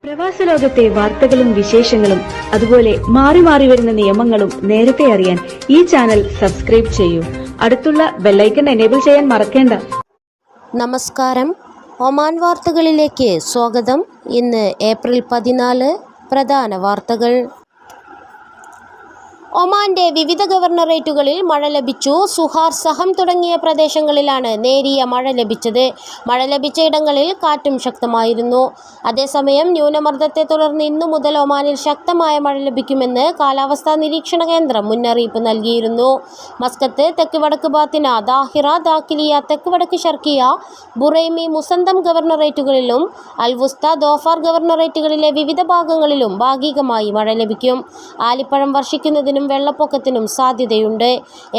പ്രവാസ ലോകത്തെ വാർത്തകളും വിശേഷങ്ങളും അതുപോലെ മാറി മാറി വരുന്ന നിയമങ്ങളും നേരത്തെ അറിയാൻ ഈ ചാനൽ സബ്സ്ക്രൈബ് ചെയ്യൂ. അടുത്തുള്ള ബെല്ലൈക്കൺ എനേബിൾ ചെയ്യാൻ മറക്കേണ്ട. നമസ്കാരം. ഒമാൻ വാർത്തകളിലേക്ക് സ്വാഗതം. ഇന്ന് ഏപ്രിൽ 14. പ്രധാന വാർത്തകൾ. ഒമാന്റെ വിവിധ ഗവർണറേറ്റുകളിൽ മഴ ലഭിച്ചു. സുഹാർ, സഹം തുടങ്ങിയ പ്രദേശങ്ങളിലാണ് നേരിയ മഴ ലഭിച്ചത്. മഴ ലഭിച്ച ഇടങ്ങളിൽ കാറ്റും ശക്തമായിരുന്നു. അതേസമയം ന്യൂനമർദ്ദത്തെ തുടർന്ന് ഇന്നു മുതൽ ഒമാനിൽ ശക്തമായ മഴ ലഭിക്കുമെന്ന് കാലാവസ്ഥാ നിരീക്ഷണ കേന്ദ്രം മുന്നറിയിപ്പ് നൽകിയിരുന്നു. മസ്കത്ത്, തെക്ക് വടക്ക് ബാത്തിന, ദാഹിറ, ദാഖിലിയ, തെക്ക് വടക്ക് ഷർക്കിയ, ബുറൈമി, മുസന്തം ഗവർണറേറ്റുകളിലും അൽവുസ്ത, ദോഫാർ ഗവർണറേറ്റുകളിലെ വിവിധ ഭാഗങ്ങളിലും ഭാഗികമായി മഴ ലഭിക്കും. ആലിപ്പഴം വർഷിക്കുന്നതിനും വെള്ളപ്പൊക്കത്തിനും സാധ്യതയുണ്ട്.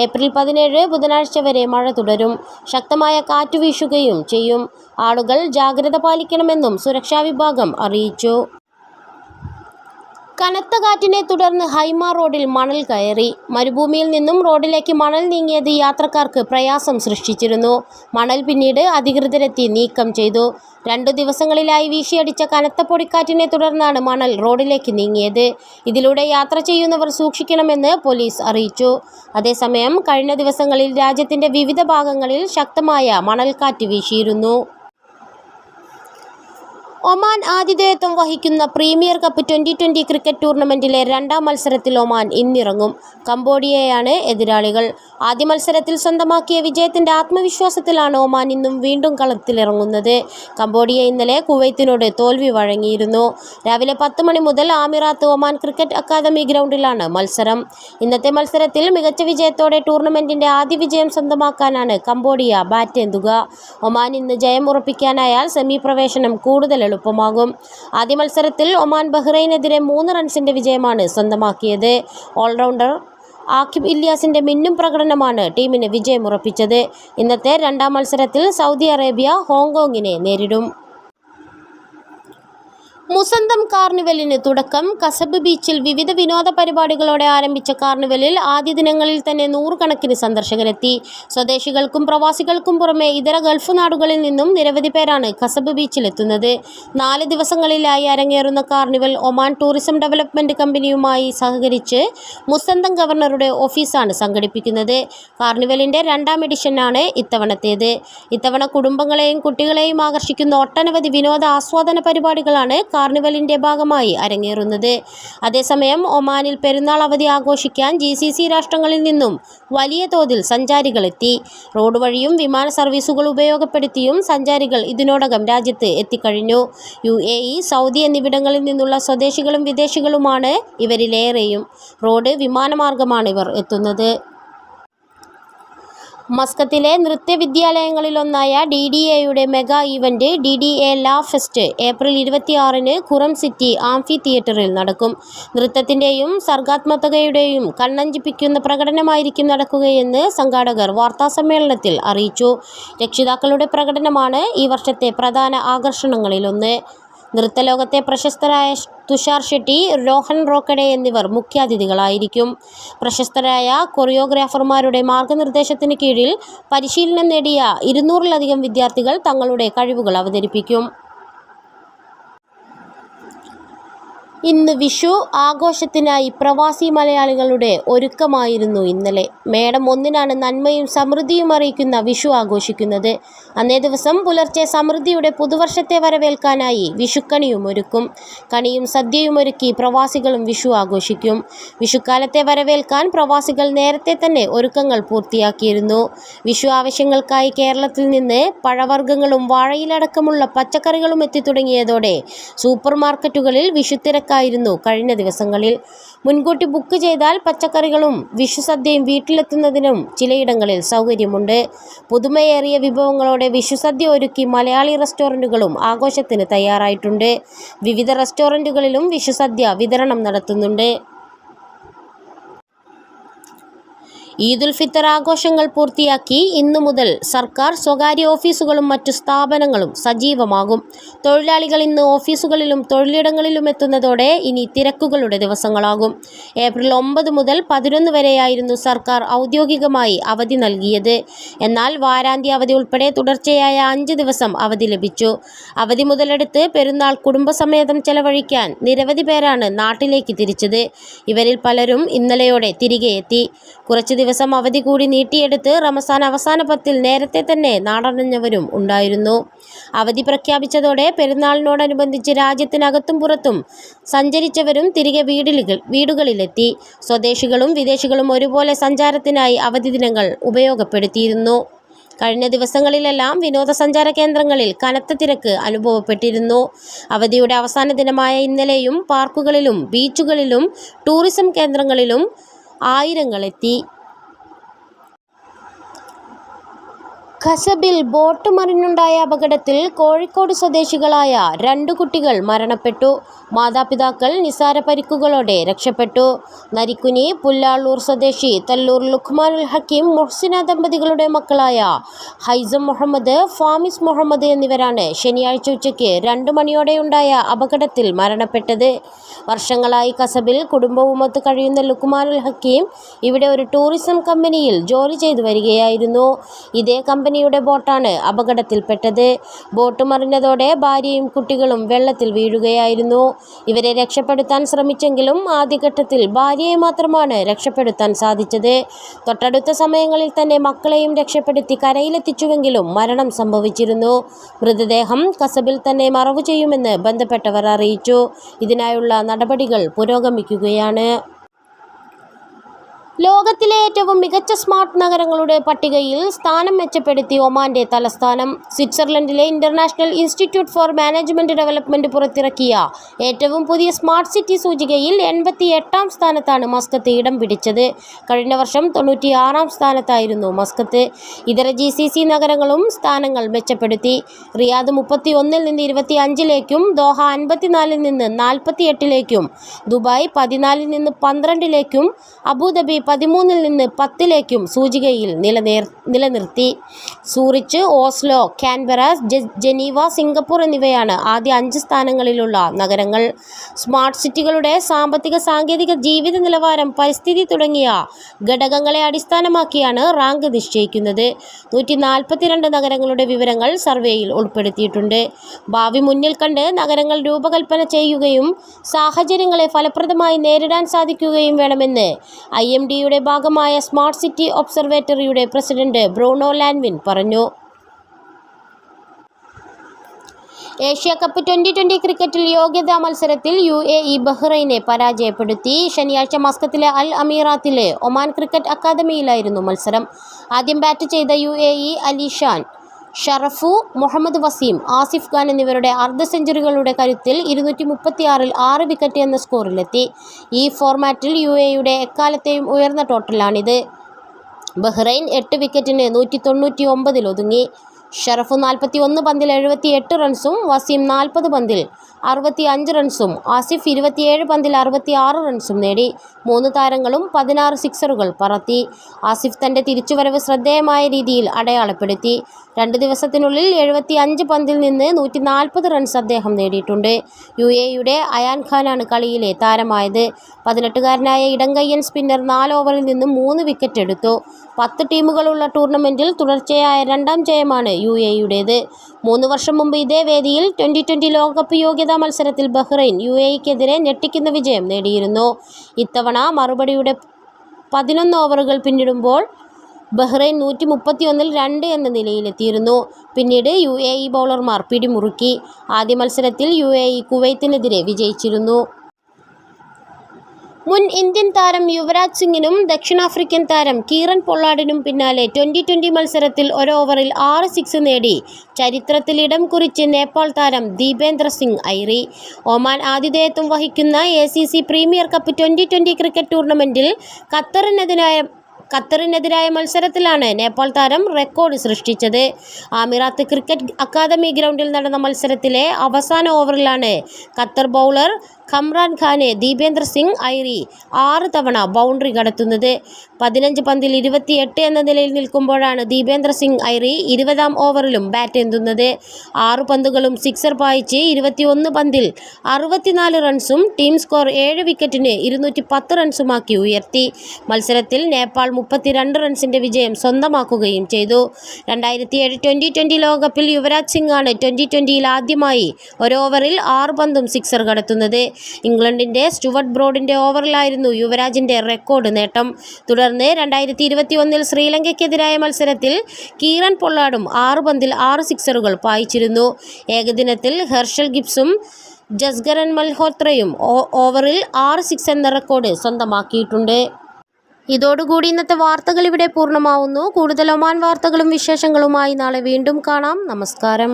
ഏപ്രിൽ 17 ബുധനാഴ്ച വരെ മഴ തുടരും. ശക്തമായ കാറ്റ് വീശുകയും ചെയ്യും. ആളുകൾ ജാഗ്രത പാലിക്കണമെന്നും സുരക്ഷാ വിഭാഗം അറിയിച്ചു. കനത്ത കാറ്റിനെ തുടർന്ന് ഹൈമ റോഡിൽ മണൽ കയറി. മരുഭൂമിയിൽ നിന്നും റോഡിലേക്ക് മണൽ നീങ്ങിയത് യാത്രക്കാർക്ക് പ്രയാസം സൃഷ്ടിച്ചിരുന്നു. മണൽ പിന്നീട് അധികൃതരെത്തി നീക്കം ചെയ്തു. 2 ദിവസങ്ങളിലായി വീശിയടിച്ച കനത്ത പൊടിക്കാറ്റിനെ തുടർന്നാണ് മണൽ റോഡിലേക്ക് നീങ്ങിയത്. ഇതിലൂടെ യാത്ര ചെയ്യുന്നവർ സൂക്ഷിക്കണമെന്ന് പോലീസ് അറിയിച്ചു. അതേസമയം കഴിഞ്ഞ ദിവസങ്ങളിൽ രാജ്യത്തിന്റെ വിവിധ ഭാഗങ്ങളിൽ ശക്തമായ മണൽക്കാറ്റ് വീശിയിരുന്നു. ഒമാൻ ആതിഥേയത്വം വഹിക്കുന്ന പ്രീമിയർ കപ്പ് 2020 ക്രിക്കറ്റ് ടൂർണമെന്റിലെ 2ാം മത്സരത്തിൽ ഒമാൻ ഇന്നിറങ്ങും. കംബോഡിയയാണ് എതിരാളികൾ. ആദ്യ മത്സരത്തിൽ സ്വന്തമാക്കിയ വിജയത്തിന്റെ ആത്മവിശ്വാസത്തിലാണ് ഒമാൻ ഇന്നും വീണ്ടും കളത്തിലിറങ്ങുന്നത്. കംബോഡിയ ഇന്നലെ കുവൈത്തിനോട് തോൽവി വഴങ്ങിയിരുന്നു. രാവിലെ 10 മണി മുതൽ ആമിറാത്ത് ഒമാൻ ക്രിക്കറ്റ് അക്കാദമി ഗ്രൗണ്ടിലാണ് മത്സരം. ഇന്നത്തെ മത്സരത്തിൽ മികച്ച വിജയത്തോടെ ടൂർണമെന്റിന്റെ ആദ്യ വിജയം സ്വന്തമാക്കാനാണ് കംബോഡിയ ബാറ്റേന്തുക. ഒമാൻ ഇന്ന് ജയം ഉറപ്പിക്കാനായാൽ സെമി പ്രവേശനം കൂടുതൽ എളുപ്പമാകും. ആദ്യ മത്സരത്തിൽ ഒമാൻ ബഹ്റൈനെതിരെ 3 റൺസിന്റെ വിജയമാണ് സ്വന്തമാക്കിയത്. ഓൾറൗണ്ടർ ആക്കിബ് ഇല്യാസിന്റെ മിന്നും പ്രകടനമാണ് ടീമിന് വിജയമുറപ്പിച്ചത്. ഇന്നത്തെ 2ാം മത്സരത്തിൽ സൗദി അറേബ്യ ഹോങ്കോങ്ങിനെ നേരിടും. മുസന്തം കാർണിവലിന് തുടക്കം. കസബ് ബീച്ചിൽ വിവിധ വിനോദ പരിപാടികളോടെ ആരംഭിച്ച കാർണിവലിൽ ആദ്യ ദിനങ്ങളിൽ തന്നെ 100 കണക്കിന് സന്ദർശകരെത്തി. സ്വദേശികൾക്കും പ്രവാസികൾക്കും പുറമെ ഇതര ഗൾഫ് നാടുകളിൽ നിന്നും നിരവധി പേരാണ് കസബ് ബീച്ചിലെത്തുന്നത്. 4 ദിവസങ്ങളിലായി അരങ്ങേറുന്ന കാർണിവൽ ഒമാൻ ടൂറിസം ഡെവലപ്മെന്റ് കമ്പനിയുമായി സഹകരിച്ച് മുസന്തം ഗവർണറുടെ ഓഫീസാണ് സംഘടിപ്പിക്കുന്നത്. കാർണിവലിന്റെ 2ാം എഡിഷനാണ് ഇത്തവണത്തേത്. ഇത്തവണ കുടുംബങ്ങളെയും കുട്ടികളെയും ആകർഷിക്കുന്ന ഒട്ടനവധി വിനോദ ആസ്വാദന പരിപാടികളാണ് കാർണിവലിന്റെ ഭാഗമായി അരങ്ങേറുന്നത്. അതേസമയം ഒമാനിൽ പെരുന്നാൾ അവധി ആഘോഷിക്കാൻ GCC രാഷ്ട്രങ്ങളിൽ നിന്നും വലിയ തോതിൽ സഞ്ചാരികളെത്തി. റോഡ് വഴിയും വിമാന സർവീസുകൾ ഉപയോഗപ്പെടുത്തിയും സഞ്ചാരികൾ ഇതിനോടകം രാജ്യത്ത് എത്തിക്കഴിഞ്ഞു. UAE, സൗദി എന്നിവിടങ്ങളിൽ നിന്നുള്ള സ്വദേശികളും വിദേശികളുമാണ് ഇവരിലേറെയും. റോഡ്, വിമാനമാർഗമാണ് ഇവർ എത്തുന്നത്. മസ്കത്തിലെ നൃത്യവിദ്യാലയങ്ങളിലൊന്നായ DDAയുടെ മെഗാ ഈവന്റ് DDA ലാ ഫെസ്റ്റ് ഏപ്രിൽ 26 ഖുറം സിറ്റി ആംഫി തിയേറ്ററിൽ നടക്കും. നൃത്തത്തിന്റെയും സർഗാത്മകതയുടെയും കണ്ണഞ്ചിപ്പിക്കുന്ന പ്രകടനമായിരിക്കും നടക്കുകയെന്ന് സംഘാടകർ വാർത്താസമ്മേളനത്തിൽ അറിയിച്ചു. രക്ഷിതാക്കളുടെ പ്രകടനമാണ് ഈ വർഷത്തെ പ്രധാന ആകർഷണങ്ങളിലൊന്ന്. നൃത്തലോകത്തെ പ്രശസ്തരായ തുഷാർ ഷെട്ടി, രോഹൻ റോക്കഡെ എന്നിവർ മുഖ്യാതിഥികളായിരിക്കും. പ്രശസ്തരായ കൊറിയോഗ്രാഫർമാരുടെ മാർഗനിർദ്ദേശത്തിന് കീഴിൽ പരിശീലനം നേടിയ 200-ലധികം വിദ്യാർത്ഥികൾ തങ്ങളുടെ കഴിവുകൾ അവതരിപ്പിക്കും. ഇന്ന് വിഷു ആഘോഷത്തിനായി പ്രവാസി മലയാളികളുടെ ഒരുക്കമായിരുന്നു ഇന്നലെ. മേടം 1-നാണ് നന്മയും സമൃദ്ധിയും അറിയിക്കുന്ന വിഷു ആഘോഷിക്കുന്നത്. അന്നേ ദിവസം പുലർച്ചെ സമൃദ്ധിയുടെ പുതുവർഷത്തെ വരവേൽക്കാനായി വിഷുക്കണിയും ഒരുക്കും. കണിയും സദ്യയും ഒരുക്കി പ്രവാസികളും വിഷു ആഘോഷിക്കും. വിഷുക്കാലത്തെ വരവേൽക്കാൻ പ്രവാസികൾ നേരത്തെ തന്നെ ഒരുക്കങ്ങൾ പൂർത്തിയാക്കിയിരുന്നു. വിഷു ആവശ്യങ്ങൾക്കായി കേരളത്തിൽ നിന്ന് പഴവർഗ്ഗങ്ങളും വാഴയിലടക്കമുള്ള പച്ചക്കറികളും എത്തിത്തുടങ്ങിയതോടെ സൂപ്പർ മാർക്കറ്റുകളിൽ വിഷുത്തിരക്ക് ായിരുന്നു കഴിഞ്ഞ ദിവസങ്ങളിൽ. മുൻകൂട്ടി ബുക്ക് ചെയ്താൽ പച്ചക്കറികളും വിഷുസദ്യയും വീട്ടിലെത്തുന്നതിനും ചിലയിടങ്ങളിൽ സൗകര്യമുണ്ട്. പുതുമയേറിയ വിഭവങ്ങളോടെ വിഷുസദ്യ ഒരുക്കി മലയാളി റെസ്റ്റോറൻറ്റുകളും ആഘോഷത്തിന് തയ്യാറായിട്ടുണ്ട്. വിവിധ റെസ്റ്റോറൻറ്റുകളിലും വിഷുസദ്യ വിതരണം നടത്തുന്നുണ്ട്. ഈദുൽ ഫിത്തർ ആഘോഷങ്ങൾ പൂർത്തിയാക്കി ഇന്നു മുതൽ സർക്കാർ, സ്വകാര്യ ഓഫീസുകളും മറ്റു സ്ഥാപനങ്ങളും സജീവമാകും. തൊഴിലാളികൾ ഇന്ന് ഓഫീസുകളിലും തൊഴിലിടങ്ങളിലും എത്തുന്നതോടെ ഇനി തിരക്കുകളുടെ ദിവസങ്ങളാകും. ഏപ്രിൽ 9 മുതൽ 11 വരെയായിരുന്നു സർക്കാർ ഔദ്യോഗികമായി അവധി നൽകിയത്. എന്നാൽ വാരാന്ത്യ അവധി ഉൾപ്പെടെ തുടർച്ചയായ 5 ദിവസം അവധി ലഭിച്ചു. അവധി മുതലെടുത്ത് പെരുന്നാൾ കുടുംബസമേതം ചെലവഴിക്കാൻ നിരവധി പേരാണ് നാട്ടിലേക്ക് തിരിച്ചത്. ഇവരിൽ പലരും ഇന്നലെയോടെ തിരികെ എത്തി. കുറച്ചു ദിവസം അവധി കൂടി നീട്ടിയെടുത്ത് റമസാൻ അവസാന പത്തിൽ നേരത്തെ തന്നെ നാടണഞ്ഞവരും ഉണ്ടായിരുന്നു. അവധി പ്രഖ്യാപിച്ചതോടെ പെരുന്നാളിനോടനുബന്ധിച്ച് രാജ്യത്തിനകത്തും പുറത്തും സഞ്ചരിച്ചവരും തിരികെ വീടുകളിലെത്തി. സ്വദേശികളും വിദേശികളും ഒരുപോലെ സഞ്ചാരത്തിനായി അവധി ദിനങ്ങൾ ഉപയോഗപ്പെടുത്തിയിരുന്നു. കഴിഞ്ഞ ദിവസങ്ങളിലെല്ലാം വിനോദസഞ്ചാര കേന്ദ്രങ്ങളിൽ കനത്ത തിരക്ക് അനുഭവപ്പെട്ടിരുന്നു. അവധിയുടെ അവസാന ദിനമായ ഇന്നലെയും പാർക്കുകളിലും ബീച്ചുകളിലും ടൂറിസം കേന്ദ്രങ്ങളിലും ആയിരങ്ങളെത്തി. ഖസബിൽ ബോട്ട് മറിഞ്ഞുണ്ടായ അപകടത്തിൽ കോഴിക്കോട് സ്വദേശികളായ 2 കുട്ടികൾ മരണപ്പെട്ടു. മാതാപിതാക്കൾ നിസാര പരിക്കുകളോടെ രക്ഷപ്പെട്ടു. നരിക്കുനി പുല്ലാളൂർ സ്വദേശി തല്ലൂർ ലുഖ്മാനുൽ ഹക്കീം മുഹ്സിന ദമ്പതികളുടെ മക്കളായ ഹൈസം മുഹമ്മദ്, ഫാമിസ് മുഹമ്മദ് എന്നിവരാണ് ശനിയാഴ്ച ഉച്ചയ്ക്ക് 2 മണിയോടെയുണ്ടായ അപകടത്തിൽ മരണപ്പെട്ടത്. വർഷങ്ങളായി ഖസബിൽ കുടുംബവുമൊത്ത് കഴിയുന്ന ലുഖ്മാനുൽ ഹക്കീം ഇവിടെ ഒരു ടൂറിസം കമ്പനിയിൽ ജോലി ചെയ്തു വരികയായിരുന്നു. ഇതേ കമ്പനിയുടെ ബോട്ടാണ് അപകടത്തിൽപ്പെട്ടത്. ബോട്ട് മറിഞ്ഞതോടെ ഭാര്യയും കുട്ടികളും വെള്ളത്തിൽ വീഴുകയായിരുന്നു. ഇവരെ രക്ഷപ്പെടുത്താൻ ശ്രമിച്ചെങ്കിലും ആദ്യഘട്ടത്തിൽ ഭാര്യയെ മാത്രമാണ് രക്ഷപ്പെടുത്താൻ സാധിച്ചത്. തൊട്ടടുത്ത സമയങ്ങളിൽ തന്നെ മക്കളെയും രക്ഷപ്പെടുത്തി കരയിലെത്തിച്ചുവെങ്കിലും മരണം സംഭവിച്ചിരുന്നു. മൃതദേഹം ഖസബിൽ തന്നെ മറവു ചെയ്യുമെന്ന് ബന്ധപ്പെട്ടവർ അറിയിച്ചു. ഇതിനായുള്ള നടപടികൾ പുരോഗമിക്കുകയാണ്. ലോകത്തിലെ ഏറ്റവും മികച്ച സ്മാർട്ട് നഗരങ്ങളുടെ പട്ടികയിൽ സ്ഥാനം മെച്ചപ്പെടുത്തി ഒമാന്റെ തലസ്ഥാനം. സ്വിറ്റ്സർലൻഡിലെ International Institute for Management Development പുറത്തിറക്കിയ ഏറ്റവും പുതിയ സ്മാർട്ട് സിറ്റി സൂചികയിൽ 88-ാം സ്ഥാനത്താണ് മസ്കത്ത് ഇടം പിടിച്ചത്. കഴിഞ്ഞ വർഷം 96-ാം സ്ഥാനത്തായിരുന്നു മസ്കത്ത്. ഇതര GCC നഗരങ്ങളും സ്ഥാനങ്ങൾ മെച്ചപ്പെടുത്തി. റിയാദ് 31-ൽ നിന്ന് 25-ലേക്കും, ദോഹ 54-ൽ നിന്ന് 48-ലേക്കും, ദുബായ് 14-ൽ നിന്ന് 12-ലേക്കും, അബുദാബി 13-ൽ നിന്ന് 10-ലേക്കും സൂചികയിൽ നിലനിർത്തി. Zurich, Oslo, Canberra, Geneva, Singapore എന്നിവയാണ് ആദ്യ 5 സ്ഥാനങ്ങളിലുള്ള നഗരങ്ങൾ. സ്മാർട്ട് സിറ്റികളുടെ സാമ്പത്തിക, സാങ്കേതിക, ജീവിത നിലവാരം, പരിസ്ഥിതി തുടങ്ങിയ ഘടകങ്ങളെ അടിസ്ഥാനമാക്കിയാണ് റാങ്ക് നിശ്ചയിക്കുന്നത്. 142 നഗരങ്ങളുടെ വിവരങ്ങൾ സർവേയിൽ ഉൾപ്പെടുത്തിയിട്ടുണ്ട്. ഭാവി മുന്നിൽ കണ്ട് നഗരങ്ങൾ രൂപകൽപ്പന ചെയ്യുകയും സാഹചര്യങ്ങളെ ഫലപ്രദമായി നേരിടാൻ സാധിക്കുകയും വേണമെന്ന് IMD യുടെ ഭാഗമായ സ്മാർട്ട് സിറ്റി ഒബ്സർവേറ്ററിയുടെ പ്രസിഡന്റ് ബ്രൂണോ ലാൻവിൻ പറഞ്ഞു. ഏഷ്യ കപ്പ് 2020 ക്രിക്കറ്റിൽ യോഗ്യതാ മത്സരത്തിൽ UAE ബഹ്റൈനെ പരാജയപ്പെടുത്തി. ശനിയാഴ്ച മസ്കത്തിലെ അൽ അമീറാത്തിലെ ഒമാൻ ക്രിക്കറ്റ് അക്കാദമിയിലായിരുന്നു മത്സരം. ആദ്യം ബാറ്റ് ചെയ്ത UAE അലിഷാൻ, ഷറഫു, മുഹമ്മദ് വസീം, ആസിഫ് ഖാൻ എന്നിവരുടെ അർദ്ധ സെഞ്ചുറികളുടെ കരുത്തിൽ 236-ൽ 6 വിക്കറ്റ് എന്ന സ്കോറിലെത്തി. ഈ ഫോർമാറ്റിൽ UAEയുടെ എക്കാലത്തെയും ഉയർന്ന ടോട്ടലാണിത്. ബഹ്റൈൻ 8 വിക്കറ്റിന് 199-ൽ ഒതുങ്ങി. ഷറഫു 41 പന്തിൽ 78 റൺസും, വസീം 40 പന്തിൽ 65 റൺസും, ആസിഫ് 27 പന്തിൽ 66 റൺസും നേടി. 3 താരങ്ങളും 16 സിക്സറുകൾ പറത്തി. ആസിഫ് തൻ്റെ തിരിച്ചുവരവ് ശ്രദ്ധേയമായ രീതിയിൽ അടയാളപ്പെടുത്തി. 2 ദിവസത്തിനുള്ളിൽ 75 പന്തിൽ നിന്ന് 140 റൺസ് അദ്ദേഹം നേടിയിട്ടുണ്ട്. UAEയുടെ അയാൻ ഖാനാണ് കളിയിലെ താരമായത്. 18-കാരനായ ഇടങ്കയ്യൻ സ്പിന്നർ 4 ഓവറിൽ നിന്ന് 3 വിക്കറ്റ് എടുത്തു. 10 ടീമുകളുള്ള ടൂർണമെൻറ്റിൽ തുടർച്ചയായ 2ാം ജയമാണ് UAEയുടേത്. 3 വർഷം മുമ്പ് ഇതേ വേദിയിൽ 2020 ലോകകപ്പ് യോഗ്യതാ മത്സരത്തിൽ ബഹ്റൈൻ UAEക്കെതിരെ ഞെട്ടിക്കുന്ന വിജയം നേടിയിരുന്നു. ഇത്തവണ മറുപടിയുടെ 11 ഓവറുകൾ പിന്നിടുമ്പോൾ ബഹ്റൈൻ 131-ൽ 2 എന്ന നിലയിലെത്തിയിരുന്നു. പിന്നീട് UAE ബൗളർമാർ പിടിമുറുക്കി. ആദ്യ മത്സരത്തിൽ UAE കുവൈത്തിനെതിരെ വിജയിച്ചിരുന്നു. മുൻ ഇന്ത്യൻ താരം യുവരാജ് സിംഗിനും ദക്ഷിണാഫ്രിക്കൻ താരം കീറൻ പൊള്ളാർഡിനും പിന്നാലെ 2020 മത്സരത്തിൽ 1 ഓവറിൽ 6 സിക്സ് നേടി ചരിത്രത്തിൽ ഇടം കുറിച്ച് നേപ്പാൾ താരം ദീപേന്ദ്ര സിംഗ് ഐറി. ഒമാൻ ആതിഥേയത്വം വഹിക്കുന്ന ACC പ്രീമിയർ കപ്പ് 2020 ക്രിക്കറ്റ് ടൂർണമെൻറ്റിൽ ഖത്തറിനെതിരായ മത്സരത്തിലാണ് നേപ്പാൾ താരം റെക്കോർഡ് സൃഷ്ടിച്ചത്. ആമിറാത്ത് ക്രിക്കറ്റ് അക്കാദമി ഗ്രൗണ്ടിൽ നടന്ന മത്സരത്തിലെ അവസാന ഓവറിലാണ് ഖത്തർ ബൗളർ ഖമ്രാൻ ഖാനെ ദീപേന്ദ്ര സിംഗ് ഐറി 6 തവണ ബൗണ്ടറി കടത്തുന്നത്. 15 പന്തിൽ 28 എന്ന നിലയിൽ നിൽക്കുമ്പോഴാണ് ദീപേന്ദ്ര സിംഗ് ഐറി 20ാം ഓവറിലും ബാറ്റ് എന്തുന്നത്. 6 പന്തുകളും സിക്സർ പായിച്ച് 21 പന്തിൽ 64 റൺസും ടീം സ്കോർ 7 വിക്കറ്റിന് 210 റൺസുമാക്കി ഉയർത്തി. മത്സരത്തിൽ നേപ്പാൾ 32 റൺസിന്റെ വിജയം സ്വന്തമാക്കുകയും ചെയ്തു. 2007 T20 ലോകകപ്പിൽ യുവരാജ് സിംഗ് ആണ് T20യിൽ ആദ്യമായി ഒരു ഓവറിൽ 6 പന്തും സിക്സർ കടത്തുന്നത്. ഇംഗ്ലണ്ടിന്റെ സ്റ്റുവർട്ട് ബ്രോഡിന്റെ ഓവറിലായിരുന്നു യുവരാജിന്റെ റെക്കോർഡ് നേട്ടം. തുടർന്ന് 2021 ശ്രീലങ്കയ്ക്കെതിരായ മത്സരത്തിൽ കീറൻ പൊള്ളാർഡും 6 പന്തിൽ 6 സിക്സറുകൾ പായിച്ചിരുന്നു. ഏകദിനത്തിൽ ഹെർഷൽ ഗിബ്സും ജസ്കരൻ മൽഹോത്രയും ഓവറിൽ 6 സിക്സ് എന്ന റെക്കോർഡ് സ്വന്തമാക്കിയിട്ടുണ്ട്. ഇതോടുകൂടി ഇന്നത്തെ വാർത്തകൾ ഇവിടെ പൂർണ്ണമാവുന്നു. കൂടുതൽ ഒമാൻ വാർത്തകളും വിശേഷങ്ങളുമായി നാളെ വീണ്ടും കാണാം. നമസ്കാരം.